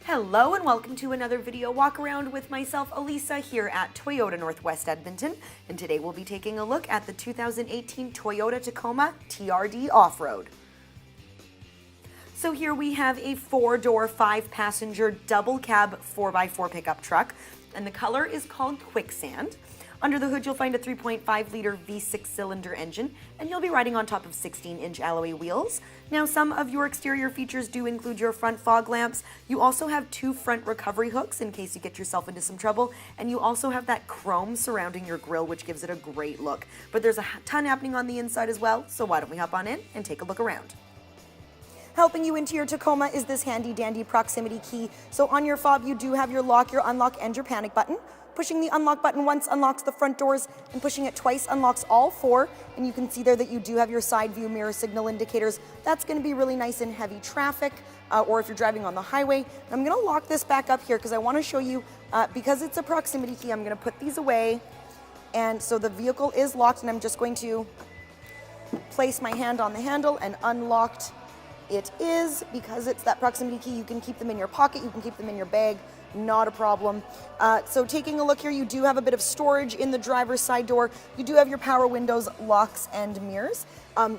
Hello and welcome to another video walk around with myself, Elisa, here at Toyota Northwest Edmonton. And today we'll be taking a look at the 2018 Toyota Tacoma TRD Off-Road. So here we have a 4-door, 5-passenger double cab 4x4 pickup truck, and the color is called Quicksand. Under the hood, you'll find a 3.5-liter V6 cylinder engine, and you'll be riding on top of 16-inch alloy wheels. Now, some of your exterior features do include your front fog lamps. You also have 2 front recovery hooks in case you get yourself into some trouble, and you also have that chrome surrounding your grille, which gives it a great look. But there's a ton happening on the inside as well, so why don't we hop on in and take a look around. Helping you into your Tacoma is this handy dandy proximity key. So on your fob, you do have your lock, your unlock, and your panic button. Pushing the unlock button once unlocks the front doors, and pushing it twice unlocks all 4. And you can see there that you do have your side view mirror signal indicators. That's going to be really nice in heavy traffic, or if you're driving on the highway. I'm going to lock this back up here because I want to show you, because it's a proximity key, I'm going to put these away. And so the vehicle is locked, and I'm just going to place my hand on the handle, and unlocked it is. Because it's that proximity key, you can keep them in your pocket, you can keep them in your bag, not a problem. So taking a look here, you do have a bit of storage in the driver's side door. You do have your power windows, locks, and mirrors.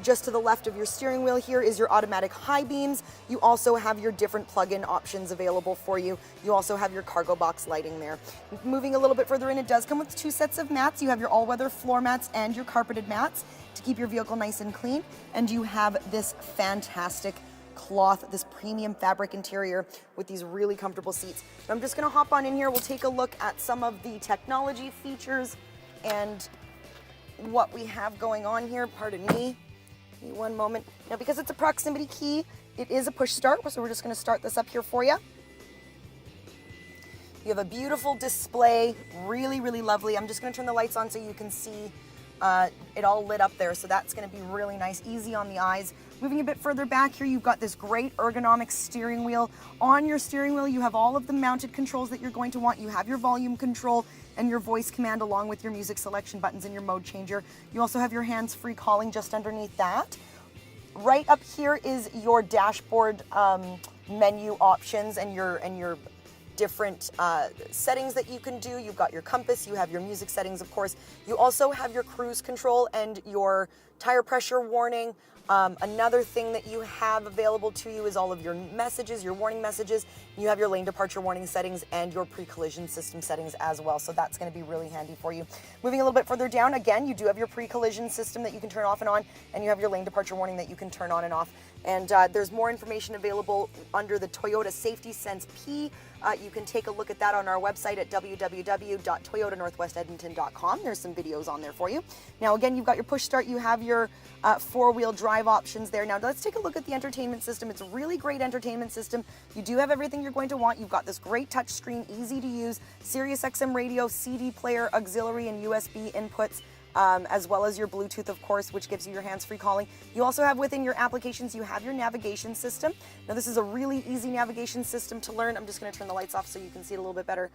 Just to the left of your steering wheel here is your automatic high beams. You also have your different plug-in options available for you. You also have your cargo box lighting there. Moving a little bit further in, it does come with 2 sets of mats. You have your all-weather floor mats and your carpeted mats to keep your vehicle nice and clean. And you have this fantastic cloth, this premium fabric interior with these really comfortable seats. So I'm just going to hop on in here. We'll take a look at some of the technology features and what we have going on here. Pardon me. Give me one moment. Now, because it's a proximity key, it is a push start, so we're just going to start this up here for you. You have a beautiful display, really, really lovely. I'm just going to turn the lights on so you can see it all lit up there, so that's going to be really nice, easy on the eyes. Moving a bit further back here, you've got this great ergonomic steering wheel. On your steering wheel, you have all of the mounted controls that you're going to want. You have your volume control and your voice command along with your music selection buttons and your mode changer. You also have your hands-free calling just underneath that. Right up here is your dashboard menu options and your different settings that you can do. You've got your compass, you have your music settings, of course. You also have your cruise control and your tire pressure warning. Another thing that you have available to you is all of your messages, your warning messages. You have your lane departure warning settings and your pre-collision system settings as well, so that's going to be really handy for you. Moving a little bit further down, again, you do have your pre-collision system that you can turn off and on, and you have your lane departure warning that you can turn on and off. And there's more information available under the Toyota Safety Sense P. You can take a look at that on our website at www.toyotanorthwestedmonton.com. There's some videos on there for you. Now, again, you've got your push start. You have your 4-wheel drive options there. Now, let's take a look at the entertainment system. It's a really great entertainment system. You do have everything you're going to want. You've got this great touch screen, easy to use, Sirius XM radio, CD player, auxiliary, and USB inputs. As well as your Bluetooth, of course, which gives you your hands-free calling. You also have within your applications, you have your navigation system. Now, this is a really easy navigation system to learn. I'm just going to turn the lights off so you can see it a little bit better.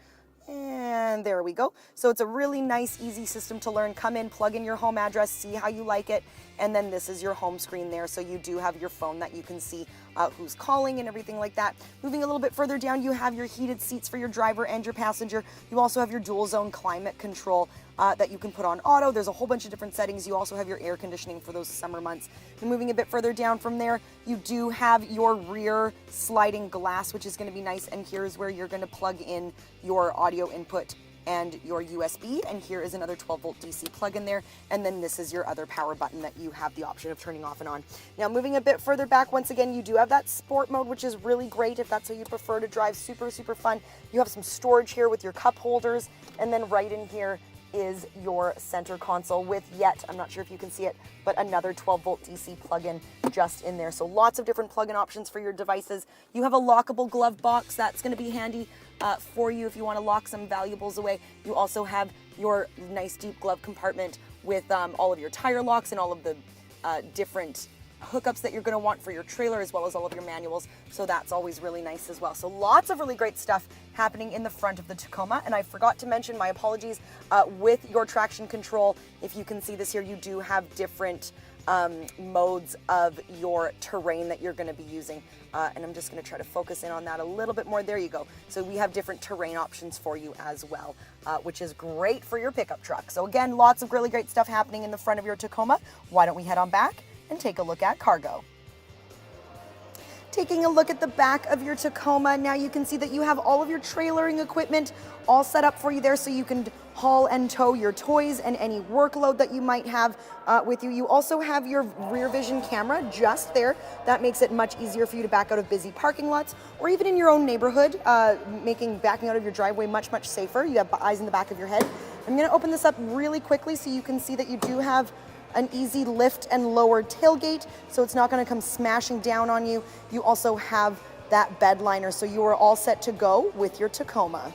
And there we go. So it's a really nice, easy system to learn. Come in, plug in your home address, see how you like it, and then this is your home screen there. So you do have your phone that you can see who's calling and everything like that. Moving a little bit further down, you have your heated seats for your driver and your passenger. You also have your dual zone climate control that you can put on auto. There's a whole bunch of different settings. You also have your air conditioning for those summer months. And moving a bit further down from there, you do have your rear sliding glass, which is going to be nice. And here's where you're going to plug in your audio input and your USB, and here is another 12-volt DC plug-in there, and then this is your other power button that you have the option of turning off and on. Now, moving a bit further back, once again, you do have that sport mode, which is really great if that's how you prefer to drive. Super, super fun. You have some storage here with your cup holders, and then right in here is your center console with yet, I'm not sure if you can see it, but another 12-volt DC plug-in just in there. So lots of different plug-in options for your devices. You have a lockable glove box. That's going to be handy for you if you want to lock some valuables away. You also have your nice deep glove compartment with all of your tire locks and all of the different hookups that you're going to want for your trailer, as well as all of your manuals. So that's always really nice as well. So lots of really great stuff happening in the front of the Tacoma. And I forgot to mention, my apologies, with your traction control, if you can see this here, you do have different modes of your terrain that you're going to be using. And I'm just going to try to focus in on that a little bit more. There you go. So we have different terrain options for you as well, which is great for your pickup truck. So again, lots of really great stuff happening in the front of your Tacoma. Why don't we head on back and take a look at cargo? Taking a look at the back of your Tacoma, now you can see that you have all of your trailering equipment all set up for you there so you can haul and tow your toys and any workload that you might have with you. You also have your rear vision camera just there. That makes it much easier for you to back out of busy parking lots or even in your own neighborhood, making backing out of your driveway much, much safer. You have eyes in the back of your head. I'm going to open this up really quickly so you can see that you do have an easy lift and lower tailgate, so it's not going to come smashing down on you. You also have that bed liner, so you are all set to go with your Tacoma.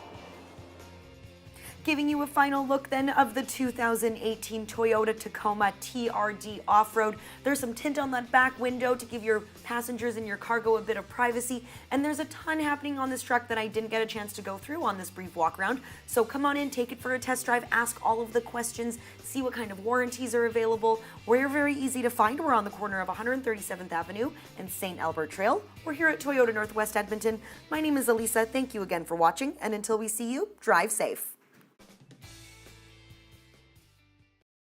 Giving you a final look then of the 2018 Toyota Tacoma TRD Off-Road. There's some tint on that back window to give your passengers and your cargo a bit of privacy, and there's a ton happening on this truck that I didn't get a chance to go through on this brief walk around. So come on in, take it for a test drive, ask all of the questions, see what kind of warranties are available. We're very easy to find. We're on the corner of 137th Avenue and St. Albert Trail. We're here at Toyota Northwest Edmonton. My name is Elisa. Thank you again for watching, and until we see you, drive safe.